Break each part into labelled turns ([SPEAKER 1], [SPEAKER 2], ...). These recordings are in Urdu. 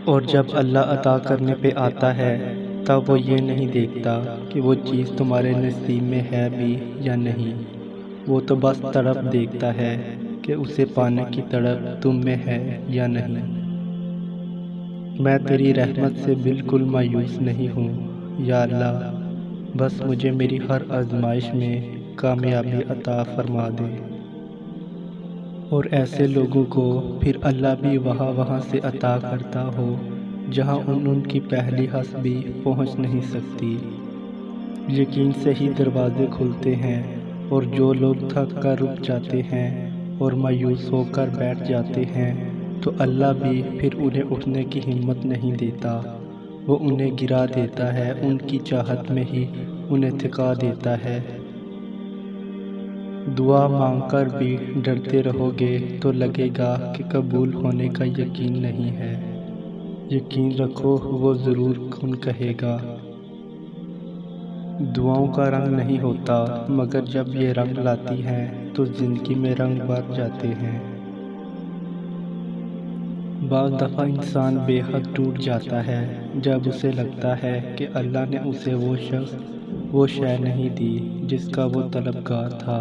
[SPEAKER 1] اور جب اللہ عطا کرنے پہ آتا ہے تب وہ یہ نہیں دیکھتا کہ وہ چیز تمہارے نصیب میں ہے بھی یا نہیں، وہ تو بس تڑپ دیکھتا ہے کہ اسے پانے کی تڑپ تم میں ہے یا نہیں۔ میں تیری رحمت سے بالکل مایوس نہیں ہوں یا اللہ، بس مجھے میری ہر آزمائش میں کامیابی عطا فرما دے۔ اور ایسے لوگوں کو پھر اللہ بھی وہاں سے عطا کرتا ہو جہاں ان کی پہلی حسبی پہنچ نہیں سکتی۔ یقین سے ہی دروازے کھلتے ہیں، اور جو لوگ تھک کر رک جاتے ہیں اور مایوس ہو کر بیٹھ جاتے ہیں تو اللہ بھی پھر انہیں اٹھنے کی ہمت نہیں دیتا، وہ انہیں گرا دیتا ہے، ان کی چاہت میں ہی انہیں تھکا دیتا ہے۔ دعا مانگ کر بھی ڈرتے رہو گے تو لگے گا کہ قبول ہونے کا یقین نہیں ہے۔ یقین رکھو وہ ضرور کن کہے گا۔ دعاؤں کا رنگ نہیں ہوتا، مگر جب یہ رنگ لاتی ہیں تو زندگی میں رنگ بھر جاتے ہیں۔ بعض دفعہ انسان بے حد ٹوٹ جاتا ہے جب اسے لگتا ہے کہ اللہ نے اسے وہ شخص، وہ شے نہیں دی جس کا وہ طلبگار تھا۔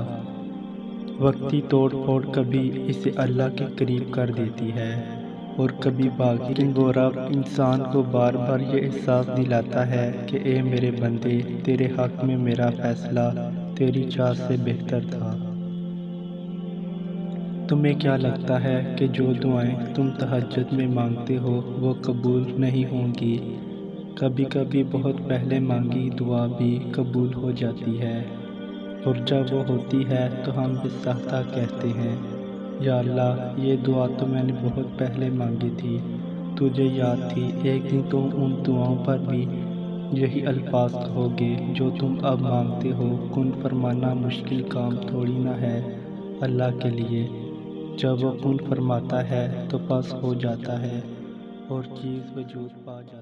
[SPEAKER 1] وقتی توڑ پھوڑ کبھی اسے اللہ کے قریب کر دیتی ہے، اور کبھی باغی، لیکن وہ رب انسان کو بار بار یہ احساس دلاتا ہے کہ اے میرے بندے، تیرے حق میں میرا فیصلہ تیری چاہت سے بہتر تھا۔ تمہیں کیا لگتا ہے کہ جو دعائیں تم تہجد میں مانگتے ہو وہ قبول نہیں ہوں گی؟ کبھی کبھی بہت پہلے مانگی دعا بھی قبول ہو جاتی ہے، اور جب وہ ہوتی ہے تو ہم بساختہ کہتے ہیں، یا اللہ یہ دعا تو میں نے بہت پہلے مانگی تھی، تجھے یاد تھی۔ ایک دن تم ان دعاؤں پر بھی یہی الفاظ کہو گے جو تم اب مانگتے ہو۔ کن فرمانا مشکل کام تھوڑی نہ ہے اللہ کے لیے، جب وہ کن فرماتا ہے تو بس ہو جاتا ہے اور چیز وجود پا جاتی ہے۔